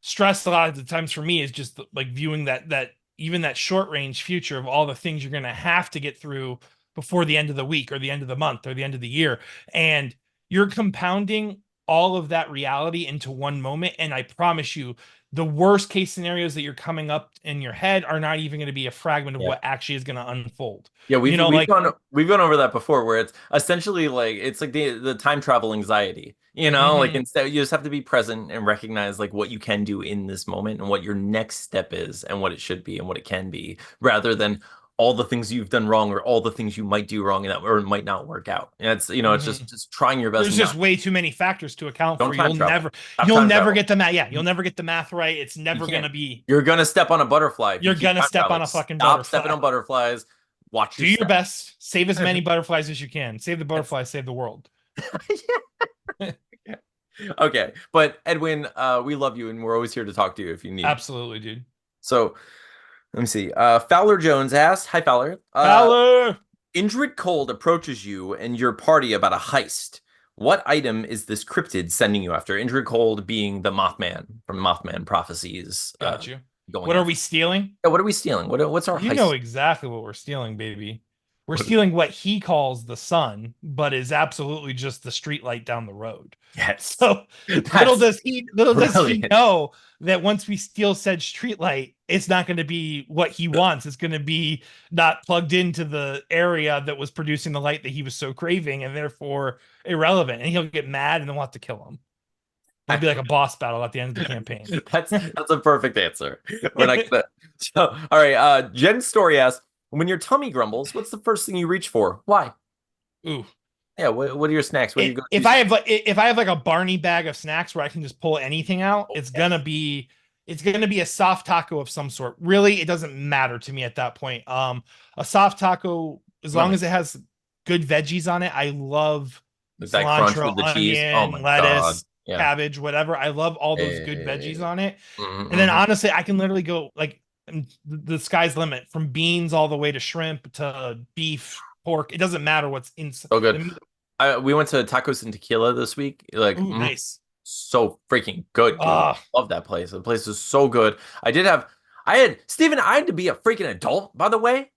stress a lot of the times for me is just like viewing that even that short range future of all the things you're gonna have to get through before the end of the week or the end of the month or the end of the year, and you're compounding all of that reality into one moment. And I promise you, the worst case scenarios that you're coming up in your head are not even going to be a fragment of Yeah. what actually is going to unfold. Yeah, You know, like, we've gone over that before, where it's essentially like it's like the time travel anxiety. You know, like mhm. instead you just have to be present and recognize like what you can do in this moment and what your next step is and what it should be and what it can be, rather than all the things you've done wrong or all the things you might do wrong and that or might not work out. And it's it's Mhm. just trying your best There's and just not way too many factors to account don't for. time travel. Stop You'll time never travel. get the math. Yeah, you'll never get the math right. It's You never can't. gonna be. You're gonna step on a butterfly if you You're keep gonna time step on traveling. a fucking Stop stepping butterfly. on butterflies. Watch your Do your step. best. Save as many butterflies as you can. Save the That's butterflies. Save the world. yeah. Okay. But Edwin, we love you and we're always here to talk to you if you need. Absolutely, dude. So let me see. Fowler Jones asked, hi Fowler. Fowler. Indrid Cold approaches you and your party about a heist. What item is this cryptid sending you after? Indrid Cold being the Mothman from Mothman prophecies. Got you. Going What are after. we stealing? Yeah, what are we stealing? What's our You know heist? exactly what we're stealing, baby. We're What, stealing what he calls the sun, but is absolutely just the street light down the road. yes. So That's little does he brilliant. know that once we steal said street light, it's not going to be what he wants. It's going to be not plugged into the area that was producing the light that he was so craving and therefore irrelevant. And he'll get mad and then we'll have to kill him. It'll be like a boss battle at the end of the campaign. That's a perfect answer. We're not gonna. So, all right. Jen's story asks, when your tummy grumbles, what's the first thing you reach for? Why? Ooh. Yeah. What are your snacks? What do you go? If I have like a Barney bag of snacks where I can just pull anything out, Oh, it's gonna be a soft taco of some sort. Really, it doesn't matter to me at that point. A soft taco, as long Lemon. as it has good veggies on it, I love Like that crunch cilantro, with the cheese. Oh onion, my God. lettuce, Yeah. cabbage, whatever. I love all those good veggies Eh, on it. And then mhm. honestly, I can literally go like the sky's limit from beans all the way to shrimp to beef, pork. It doesn't matter what's inside. So good. We went to Tacos and Tequila this week. Like, Ooh, nice. so freaking good, dude. Ah, Love that place. The place is so good. Steven, I had to be a freaking adult, by the way.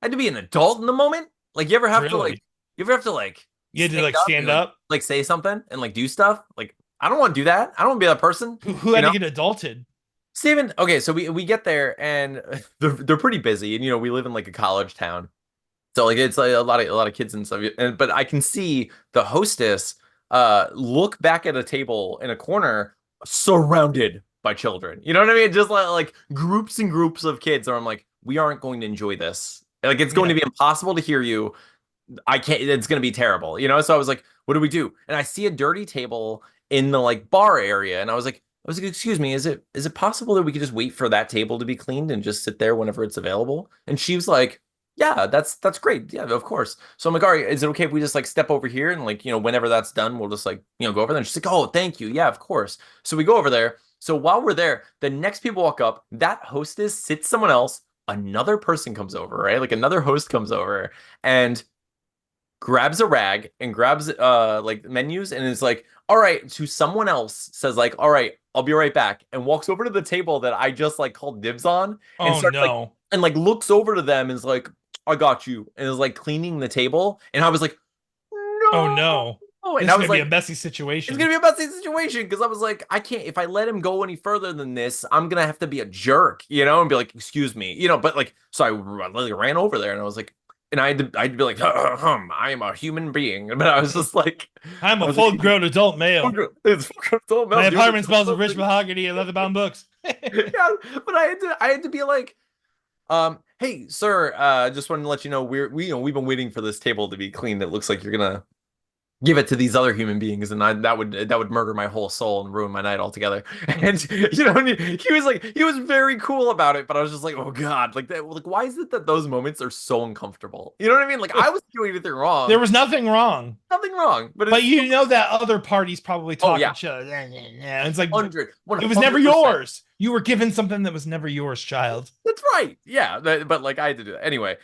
I had to be an adult in the moment. Like, really? you ever have to like You had to stand like up and stand up. like say something and like do stuff? Like, I don't want to do that. I don't want to be that person. Who You had know? to get adulted? Steven, okay, so we get there and they're pretty busy, and we live in like a college town. So like it's like a lot of kids and stuff. But I can see the hostess look back at a table in a corner surrounded by children. You know what I mean? Just like groups and groups of kids. Or I'm like, we aren't going to enjoy this. Like it's going to Yeah. be impossible to hear you. I can't, it's going to be terrible. So I was like, what do we do? And I see a dirty table in the like bar area. And I was like, excuse me, is it possible that we could just wait for that table to be cleaned and just sit there whenever it's available? And she was like, yeah, that's great. Yeah, of course. So I'm like, all right, is it okay if we just like step over here and like, whenever that's done, we'll just like, go over there. And she's like, oh, thank you. Yeah, of course. So we go over there. So while we're there, the next people walk up, that hostess sits someone else, another person comes over, right? Like another host comes over and grabs a rag and grabs like menus and is like, all right, to someone else says like, all right, I'll be right back, and walks over to the table that I just like called dibs on and Oh starts like no. and like looks over to them and is like, I got you, and is like cleaning the table. And I was like, Oh no. no. And This I is was gonna be a like, messy it's situation. gonna be a messy situation because I was like, I can't, if I let him go any further than this, I'm gonna have to be a jerk, and be like, excuse me, but like, so I literally ran over there and I was like, and I'd be like, I am a human being, but I was just like, I'm I a was like, full-grown adult male. it's full My apartment smells of rich mahogany and leather-bound books. yeah, but I had to be like, hey, sir, just wanted to let you know we've been waiting for this table to be cleaned. It looks like you're gonna give it to these other human beings, and that would murder my whole soul and ruin my night altogether. And he was very cool about it, but I was just like, oh god, like that, like why is it that those moments are so uncomfortable? You know what I mean? Like I was doing anything wrong, There was nothing wrong. nothing wrong, but But it's you know that other party's probably oh talking yeah, shit. Yeah, it's like 100, it was never 100%. yours. You were given something that was never yours, child. That's right. Yeah, but like I had to do that anyway.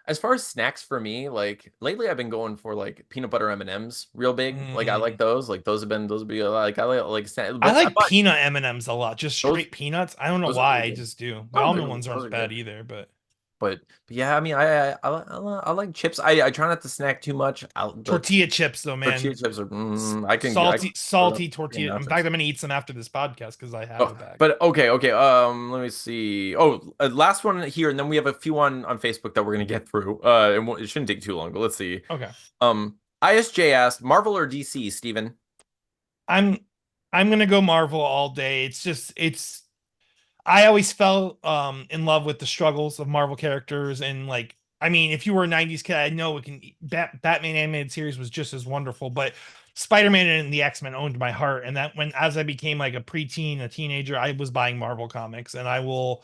As far as snacks for me, like lately I've been going for like peanut butter M&Ms real big. Like I like Mm. those. Like those would be like I like I but I like bought peanut M&Ms a lot, just those straight peanuts. I don't know those are why, really I good. just do. The Oh, almond ones those aren't are bad good. either, but but yeah, I mean, I like chips. I try not to snack too much. The Tortilla chips, though, man. tortilla chips are I can Salty throw tortilla. In nachos. fact, I'm gonna eat some after this podcast because I have Oh, a bag. but okay. Let me see. Oh, last one here, and then we have a few on Facebook that we're gonna get through. It shouldn't take too long, but let's see. Okay. ISJ asked, Marvel or DC, Steven? I'm I'm gonna go Marvel all day. It's I always fell in love with the struggles of Marvel characters, and like, I mean, if you were a 90s kid, I know Batman animated series was just as wonderful, but Spider-Man and the X-Men owned my heart. And that when as I became like a preteen, a teenager, I was buying Marvel comics, and I will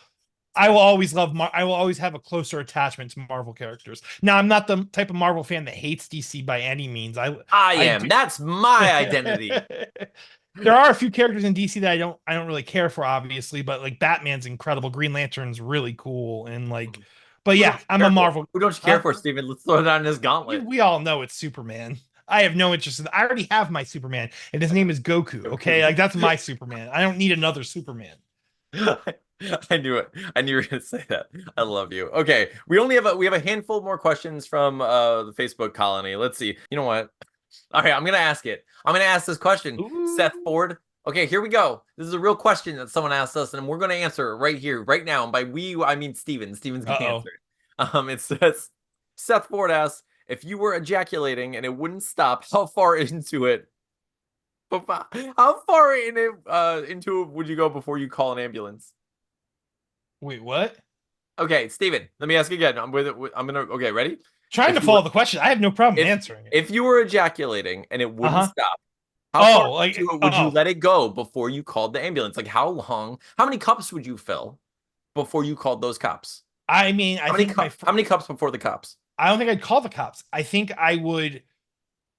always I will always have a closer attachment to Marvel characters. Now, I'm not the type of Marvel fan that hates DC by any means. I I am. do. That's my identity. There are a few characters in DC that I don't really care for, obviously, but like Batman's incredible, Green Lantern's really cool, and like, but Who yeah, don't you I'm care a for? Marvel. Who don't you care for, Steven? Let's throw it on this gauntlet. We all know it's Superman. I have no interest in. I already have my Superman, and his name is Goku. Okay, like that's my Superman. I don't need another Superman. I knew it. I knew you were gonna say that. I love you. Okay, we have a handful more questions from the Facebook colony. Let's see. You know what? All right, I'm gonna ask it. I'm gonna ask this question. Ooh. Seth Ford. Okay, here we go. This is a real question that someone asked us, and we're gonna answer it right here, right now. And by we, I mean Steven. Steven's gonna answer it. It says Seth Ford asks, if you were ejaculating and it wouldn't stop, how far into it? How far into it would you go before you call an ambulance? Wait, what? Okay, Steven, let me ask again. Okay, ready? Trying to follow the question. I have no problem answering it. If you were ejaculating and it wouldn't stop, how far like into it would you let it go before you called the ambulance? Like how many cups would you fill before you called those cops? I mean, how many cups before the cops? I don't think I'd call the cops. I think I would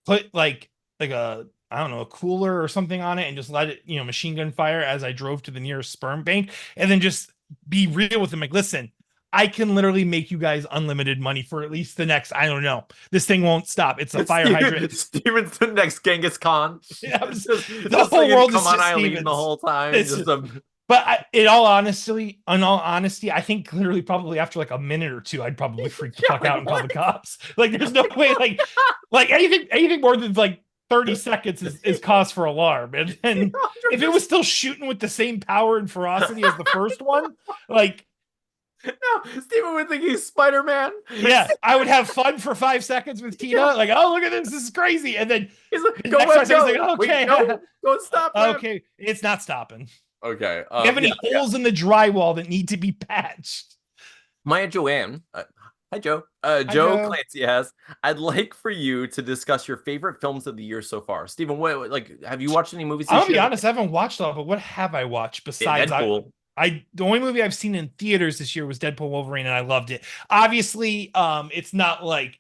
put like a, I don't know, a cooler or something on it and just let it, machine gun fire as I drove to the nearest sperm bank, and then just be real with them. Like, listen, I can literally make you guys unlimited money for at least the next, I don't know. This thing won't stop. It's a fire hydrant. Steven's the next Genghis Khan. Yeah, the whole world is just Steven's the whole time. But in all honesty, I think literally probably after like a minute or two, I'd probably freak the fuck out and call the cops. Like, there's no way, like anything more than like 30 seconds is cause for alarm. And if it was still shooting with the same power and ferocity as the first one, like, no, Steven would think he's Spider-Man. Yeah, I would have fun for 5 seconds with Tina. Yeah. Like, oh, look at this is crazy. And then he's like, go. Like, okay, wait, go stop. Okay, it's not stopping. Okay. Do you have any holes in the drywall that need to be patched? Maya Joanne. Hi, Joe. Joe Clancy has. I'd like for you to discuss your favorite films of the year so far. Steven, have you watched any movies? I'll be honest, I haven't watched all, but what have I watched besides Deadpool? The only movie I've seen in theaters this year was Deadpool Wolverine, and I loved it. Obviously, it's not like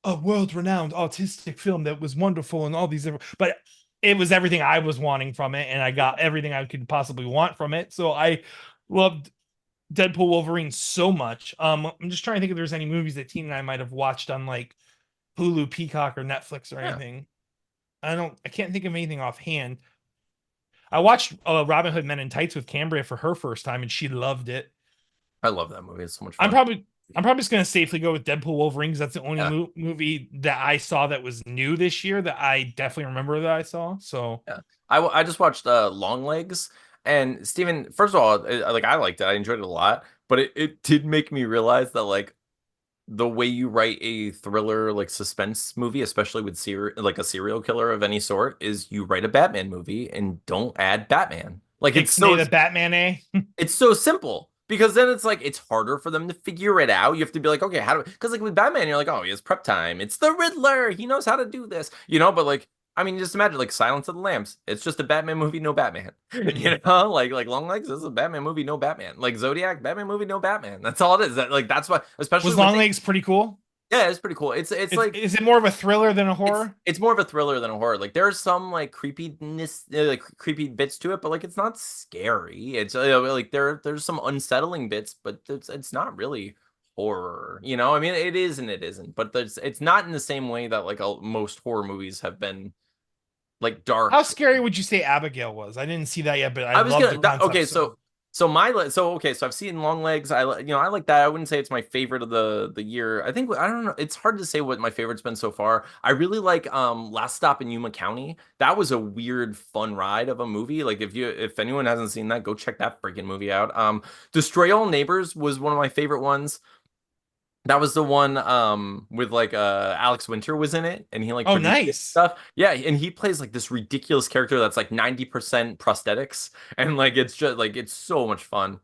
a world-renowned autistic film that was wonderful and all these, but it was everything I was wanting from it, and I got everything I could possibly want from it. So I loved Deadpool Wolverine so much. I'm just trying to think if there's any movies that Tina and I might have watched on like Hulu, Peacock, or Netflix or anything. I can't think of anything offhand. I watched Robin Hood Men in Tights with Cambria for her first time, and she loved it. I love that movie. It's so much fun. I'm probably just going to safely go with Deadpool Wolverine because that's the only movie that I saw that was new this year that I definitely remember that I saw. So yeah, I just watched Longlegs, and Steven, first of all, I liked it. I enjoyed it a lot, but it did make me realize that like the way you write a thriller like suspense movie, especially with a serial killer of any sort, is you write a Batman movie and don't add Batman. Like it's so the Batman it's so simple because then it's like it's harder for them to figure it out. You have to be like, okay, how do? Because like with Batman, you're like, oh, he has prep time. It's the Riddler. He knows how to do this, But like, I mean, just imagine like Silence of the Lambs. It's just a Batman movie, no Batman. Like Longlegs is a Batman movie, no Batman. Like Zodiac, Batman movie, no Batman. That's all it is. That's why. Especially was Longlegs pretty cool. Yeah, it's pretty cool. It's like, is it more of a thriller than a horror? It's more of a thriller than a horror. Like there's some like creepiness, like creepy bits to it, but like it's not scary. It's like there's some unsettling bits, but it's not really horror. I mean, it is and it isn't, but it's not in the same way that like most horror movies have been. Like dark. How scary would you say Abigail was? I didn't see that yet, but I was gonna. Okay, so So okay, so I've seen Longlegs. I like that. I wouldn't say it's my favorite of the year. I don't know. It's hard to say what my favorite's been so far. I really like Last Stop in Yuma County. That was a weird, fun ride of a movie. Like if anyone hasn't seen that, go check that freaking movie out. Destroy All Neighbors was one of my favorite ones. That was the one with like Alex Winter was in it and he like Oh, produced it and nice. stuff. Yeah, and he plays like this ridiculous character that's like 90% prosthetics and like it's just like it's so much fun.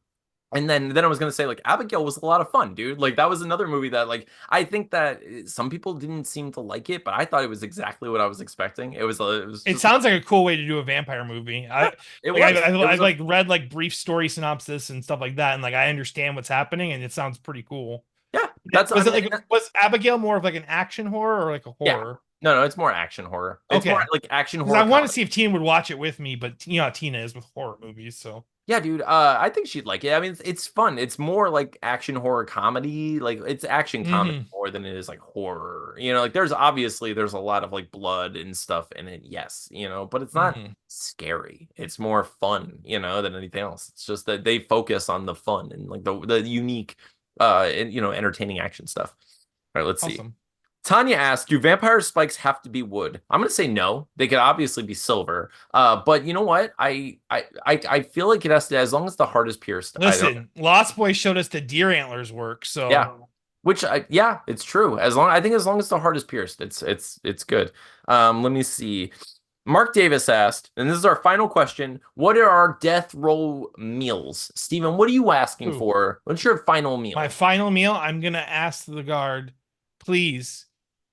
And then I was gonna say like Abigail was a lot of fun, dude. Like that was another movie that like I think that some people didn't seem to like it, but I thought it was exactly what I was expecting. It was It just sounds like a cool way to do a vampire movie. it Like was. It I was a like read like brief story synopsis and stuff like that, and like I understand what's happening, and it sounds pretty cool. yeah. That's I Was it mean like was Abigail more of like an action horror or like a yeah. horror? No, it's more action horror. It's more Okay, like action because I horror want to comedy. see if Tina would watch it with me, but you know how Tina is with horror movies, so. Yeah, dude. I think she'd like it. I mean, it's fun. It's more like action horror comedy. Like it's action comedy Hmm. more than it is like horror. You know, like there's a lot of like blood and stuff in it. Yes, but it's not Hmm. scary. It's more fun, than anything else. It's just that they focus on the fun and like the unique, and, entertaining action stuff. All right, let's see. Awesome. Tanya asked, "Do vampire spikes have to be wood?" I'm gonna say no. They could obviously be silver. But you know what? I feel like it has to, as long as the heart is pierced. I don't. Listen, Lost Boys showed us the deer antlers work, Yeah, so yeah, it's true. As long as the heart is pierced, it's good. Let me see. Mark Davis asked, and this is our final question: what are our death row meals? Steven, what are you asking ooh, for? What's your final my meal? final meal, I'm gonna ask the guard, please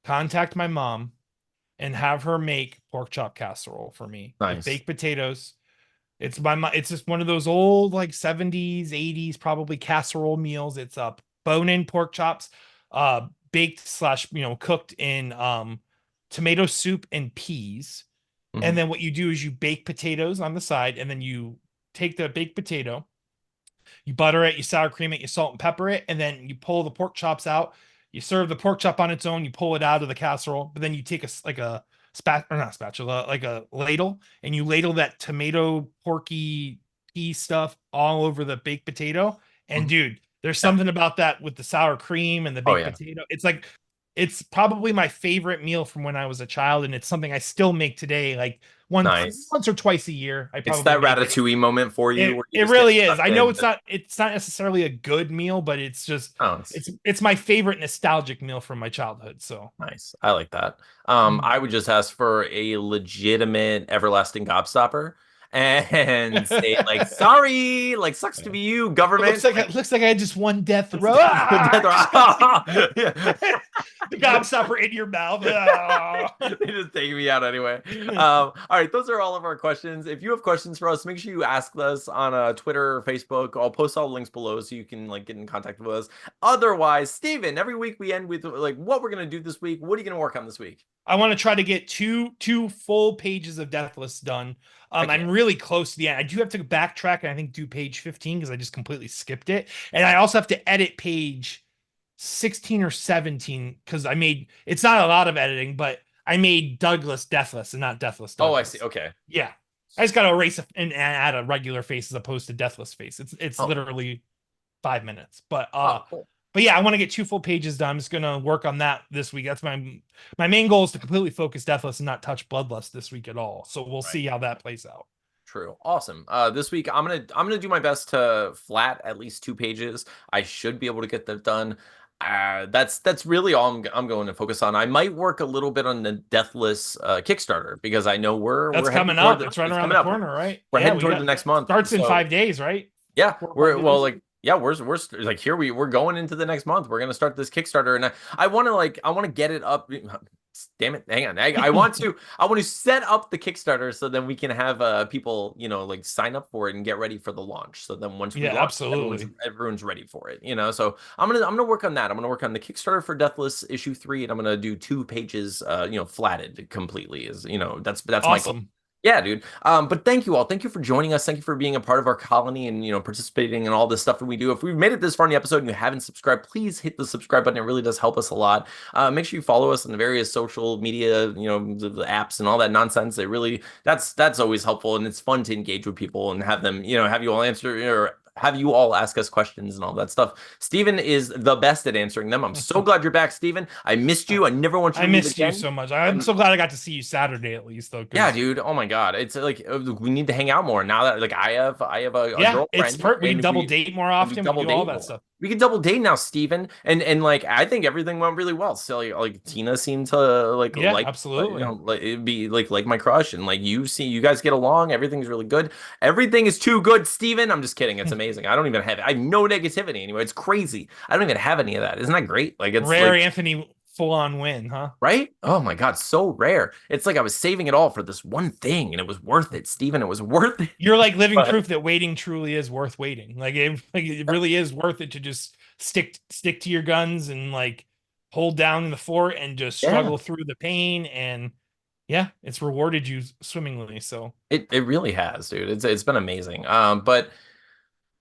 contact my mom and have her make pork chop casserole for me with Nice. baked potatoes. It's just one of those old like 70s, 80s probably casserole meals. It's bone-in pork chops, baked slash cooked in tomato soup and peas. And Mhm. then what you do is you bake potatoes on the side, and then you take the baked potato, you butter it, you sour cream it, you salt and pepper it, and then you pull the pork chops out. You serve the pork chop on its own, you pull it out of the casserole, but then you take a or not spatula, like a ladle, and you ladle that tomato porky pea stuff all over the baked potato. And Mhm. dude, there's Yeah. something about that with the sour cream and the Oh baked yeah. potato. It's probably my favorite meal from when I was a child, and it's something I still make today. Like Nice. once or twice a year, I It's probably that make it. Ratatouille moment for you It where you it just get really is. sucked I know in. it's not necessarily a good meal, but it's just Oh, it's my favorite nostalgic meal from my childhood. So nice. I like that. mm. I would just ask for a legitimate everlasting gobstopper and say like, sorry, like sucks to be you, government. It looks like I had just one death row. Death row. Yeah. The gobstopper in your mouth. Ah. They just take me out anyway. All right, those are all of our questions. If you have questions for us, make sure you ask us on Twitter or Facebook. I'll post all the links below so you can like get in contact with us. Otherwise, Steven, every week we end with like what we're gonna do this week. What are you gonna work on this week? I want to try to get two full pages of Deathless done. Heck yeah. I'm really close to the end. I do have to backtrack and I think do page 15 because I just completely skipped it. And I also have to edit page 16 or 17 because it's not a lot of editing, but I made Douglas Deathless and not Deathless Oh, I see. Douglas. Okay. Yeah. I just got to erase and add a regular face as opposed to Deathless face. It's Oh, literally 5 minutes. oh, cool. But yeah, I want to get two full pages done. I'm just gonna work on that this week. That's my main goal is to completely focus Deathless and not touch Bloodlust this week at all. So we'll Right. see how that plays out. True. Awesome. This week I'm gonna do my best to flat at least 2 pages. I should be able to get that done. That's really all I'm going to focus on. I might work a little bit on the Deathless Kickstarter because I know That's we're heading coming toward up. It's right it's around coming the up. corner, right? We're Yeah, heading we toward got the next month. starts in So 5 days, right? yeah, 4 or 5 days. like yeah, we're like here we're going into the next month. We're gonna start this Kickstarter, and I want to I want to get it up. Damn it, hang on. I want to set up the Kickstarter so then we can have people like sign up for it and get ready for the launch. So then once we Yeah, launch, absolutely. everyone's ready for it. So I'm gonna work on that. I'm gonna work on the Kickstarter for Deathless issue 3, and I'm gonna do 2 pages flatted completely. Is that's my goal. Awesome. Yeah, dude. But thank you all. Thank you for joining us. Thank you for being a part of our colony and participating in all this stuff that we do. If we've made it this far in the episode and you haven't subscribed, please hit the subscribe button. It really does help us a lot. Make sure you follow us on the various social media, the apps and all that nonsense. That's always helpful and it's fun to engage with people and have them, have you all answer or have you all ask us questions and all that stuff. Steven is the best at answering them. I'm so glad you're back, Steven. I missed you. I never want you I to leave missed you again. so much. I'm so glad I got to see you Saturday at least, though. Yeah, dude. Oh my God. It's like we need to hang out more now that like I have a Yeah, it's girlfriend we can and double date more often. We can do all that more. stuff. We can double date now, Steven. And like I think everything went really well. So like Tina seemed to Yeah, like absolutely. like it'd be like my crush and like you guys get along. Everything's really good. Everything is too good, Steven. I'm just kidding. It's amazing. I have no negativity anymore. It's crazy. I don't even have any of that. Isn't that great? Like it's Rare like Anthony full on win, huh? right? Oh my God, so rare. It's like I was saving it all for this one thing and it was worth it, Steven. It was worth it. You're like living But proof that waiting truly is worth waiting. Like it really is worth it to just stick to your guns and like hold down in the fort and just yeah, struggle through the pain. And yeah, it's rewarded you swimmingly. So it really has, dude. It's been amazing. But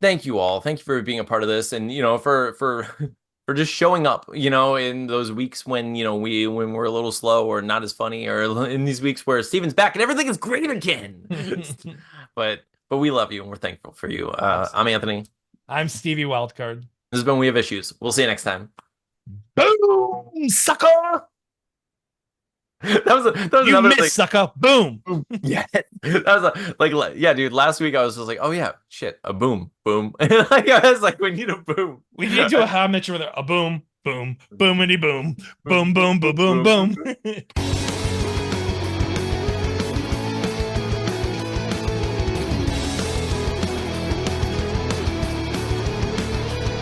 thank you all. Thank you for being a part of this and for for just showing up, in those weeks when, when we're a little slow or not as funny or in these weeks where Steven's back and everything is great again. But we love you and we're thankful for you. I'm Anthony. I'm Stevie Wildcard. This has been We Have Issues. We'll see you next time. Boom, sucker! That was You another missed, thing. sucker. Boom. Yeah, that was like yeah, dude. Last week I was just like, oh yeah, shit, a boom, boom. Like I was like, we need a boom. We need to do a How I Met Your Mother. A boom, boom, boomity boom, boom, boom, boom, boom, boom.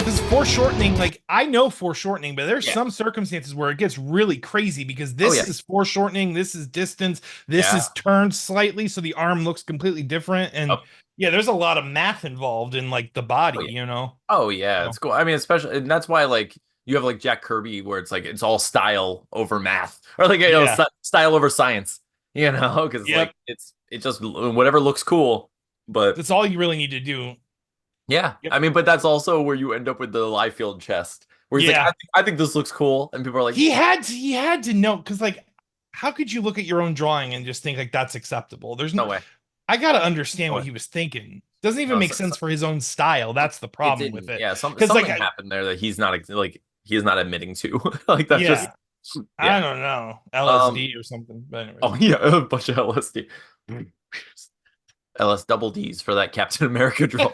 This is foreshortening. Like I know foreshortening, but there's some circumstances where it gets really crazy because this is foreshortening, this is distance, this is turned slightly so the arm looks completely different. And yeah, there's a lot of math involved in like the body, Oh yeah, it's cool. I mean, especially, and that's why like you have like Jack Kirby, where it's like it's all style over math, or like style over science, because like it just whatever looks cool, but that's all you really need to do. Yeah, I mean, but that's also where you end up with the Liefeld chest, where he's like, I think this looks cool, and people are like, he had to know, because like, how could you look at your own drawing and just think like that's acceptable? There's no way. I gotta understand what he was thinking. Doesn't even make sense for his own style. That's the problem with it. Yeah, something like, happened there that he's not like he is not admitting to. Like that's just I don't know, LSD or something. But anyways. Oh yeah, a bunch of LSD. LS double D's for that Captain America draw.